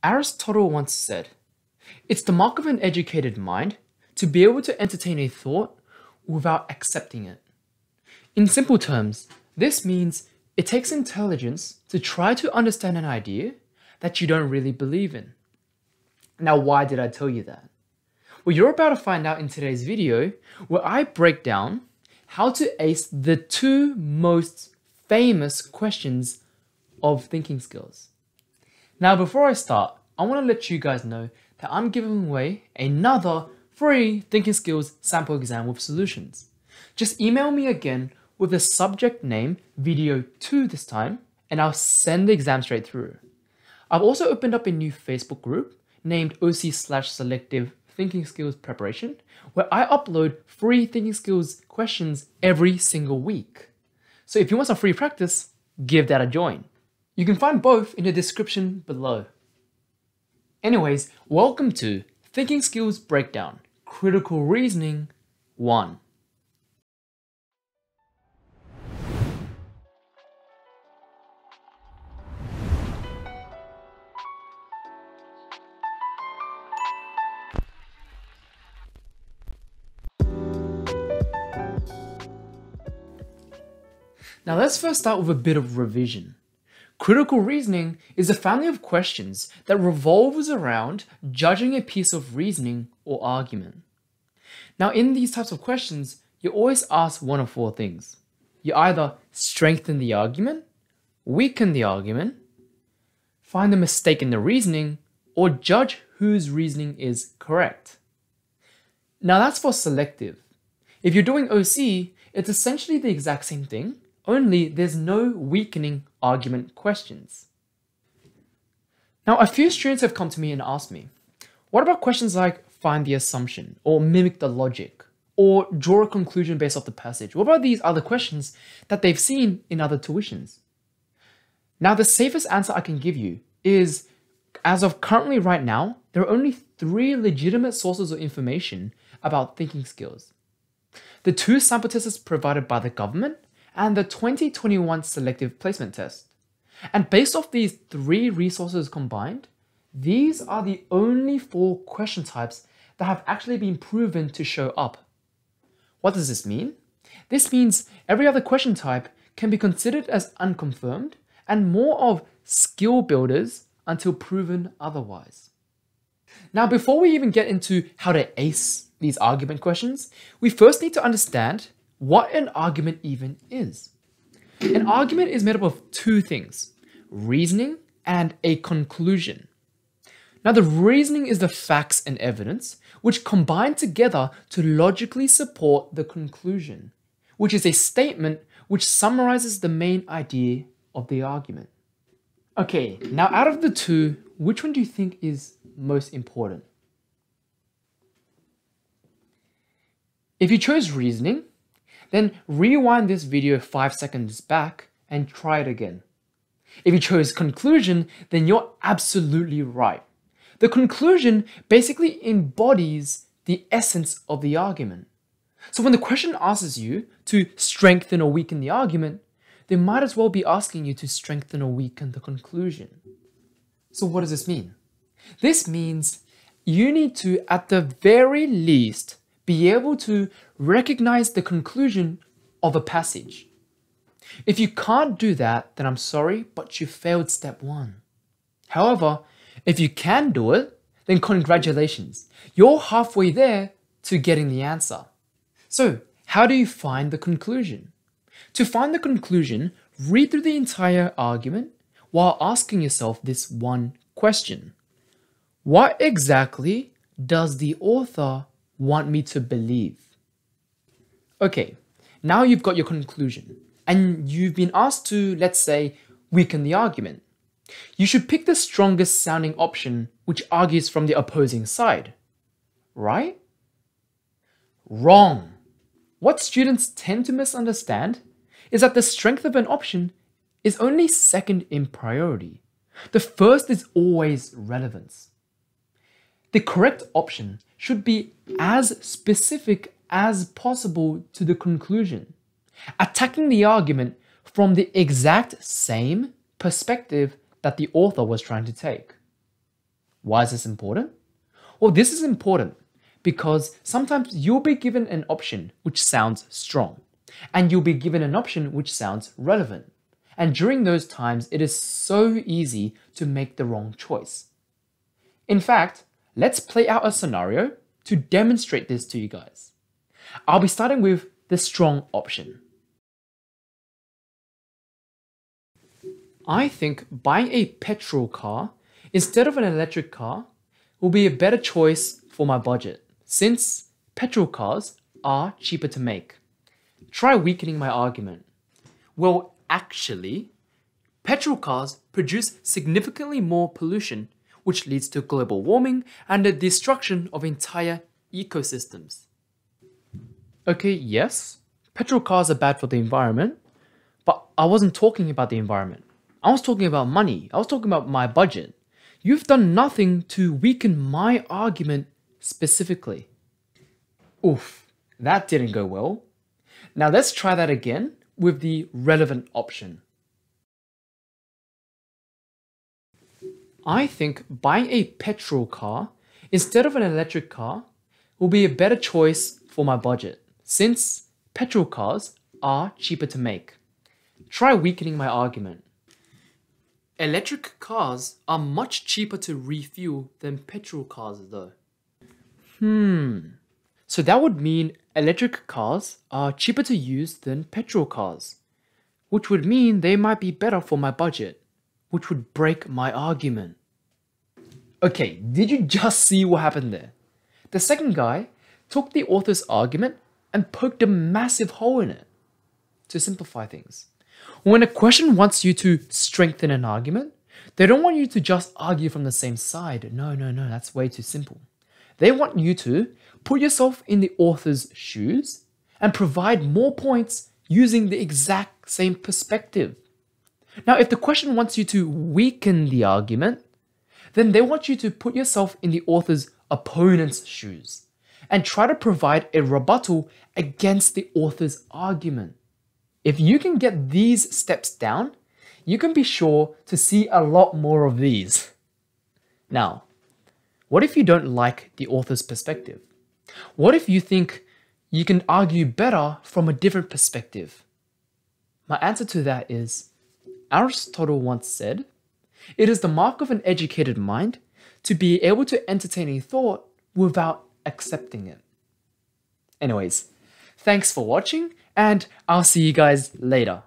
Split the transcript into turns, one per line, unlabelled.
Aristotle once said, "It's the mark of an educated mind to be able to entertain a thought without accepting it." In simple terms, this means it takes intelligence to try to understand an idea that you don't really believe in. Now, why did I tell you that? Well, you're about to find out in today's video where I break down how to ace the two most famous questions of thinking skills. Now, before I start, I want to let you guys know that I'm giving away another free thinking skills sample exam with solutions. Just email me again with the subject name video 2 this time, and I'll send the exam straight through. I've also opened up a new Facebook group named OC/Selective Thinking Skills Preparation, where I upload free thinking skills questions every single week. So if you want some free practice, give that a join. You can find both in the description below. Anyways, welcome to Thinking Skills Breakdown, Critical Reasoning 1. Now let's first start with a bit of revision. Critical reasoning is a family of questions that revolves around judging a piece of reasoning or argument. Now in these types of questions, you always ask one of four things. You either strengthen the argument, weaken the argument, find a mistake in the reasoning, or judge whose reasoning is correct. Now that's for selective. If you're doing OC, it's essentially the exact same thing, only there's no weakening argument questions. Now, a few students have come to me and asked me, what about questions like find the assumption, or mimic the logic, or draw a conclusion based off the passage? What about these other questions that they've seen in other tuitions? Now, the safest answer I can give you is, as of currently right now, there are only 3 legitimate sources of information about thinking skills. The 2 sample tests provided by the government and the 2021 selective placement test. And based off these 3 resources combined, these are the only 4 question types that have actually been proven to show up. What does this mean? This means every other question type can be considered as unconfirmed and more of skill builders until proven otherwise. Now, before we even get into how to ace these argument questions, we first need to understand what an argument even is. An argument is made up of 2 things, reasoning and a conclusion. Now, the reasoning is the facts and evidence which combine together to logically support the conclusion, which is a statement which summarizes the main idea of the argument. Okay, now out of the 2, which one do you think is most important? If you chose reasoning, then rewind this video 5 seconds back and try it again. If you chose conclusion, then you're absolutely right. The conclusion basically embodies the essence of the argument. So when the question asks you to strengthen or weaken the argument, they might as well be asking you to strengthen or weaken the conclusion. So what does this mean? This means you need to, at the very least, be able to recognize the conclusion of a passage. If you can't do that, then I'm sorry, but you failed step 1. However, if you can do it, then congratulations. You're halfway there to getting the answer. So, how do you find the conclusion? To find the conclusion, read through the entire argument while asking yourself this one question. What exactly does the author want me to believe? Okay, now you've got your conclusion and you've been asked to, let's say, weaken the argument. You should pick the strongest sounding option which argues from the opposing side, right? Wrong. What students tend to misunderstand is that the strength of an option is only second in priority. The first is always relevance. The correct option should be as specific as possible to the conclusion, attacking the argument from the exact same perspective that the author was trying to take. Why is this important? Well, this is important because sometimes you'll be given an option which sounds strong, and you'll be given an option which sounds relevant. And during those times, it is so easy to make the wrong choice. In fact, let's play out a scenario to demonstrate this to you guys. I'll be starting with the strong option. I think buying a petrol car instead of an electric car will be a better choice for my budget, since petrol cars are cheaper to make. Try weakening my argument. Well, actually, petrol cars produce significantly more pollution, which leads to global warming and the destruction of entire ecosystems. Okay, yes, petrol cars are bad for the environment, but I wasn't talking about the environment. I was talking about money. I was talking about my budget. You've done nothing to weaken my argument specifically. Oof, that didn't go well. Now let's try that again with the relevant option. I think buying a petrol car instead of an electric car will be a better choice for my budget, since petrol cars are cheaper to make. Try weakening my argument. Electric cars are much cheaper to refuel than petrol cars though. So that would mean electric cars are cheaper to use than petrol cars, which would mean they might be better for my budget, which would break my argument. Okay, did you just see what happened there? The second guy took the author's argument and poked a massive hole in it. To simplify things, when a question wants you to strengthen an argument, they don't want you to just argue from the same side. No, that's way too simple. They want you to put yourself in the author's shoes and provide more points using the exact same perspective. Now, if the question wants you to weaken the argument, then they want you to put yourself in the author's opponent's shoes and try to provide a rebuttal against the author's argument. If you can get these steps down, you can be sure to see a lot more of these. Now, what if you don't like the author's perspective? What if you think you can argue better from a different perspective? My answer to that is, Aristotle once said, "It is the mark of an educated mind to be able to entertain a thought without accepting it." Anyways, thanks for watching, and I'll see you guys later.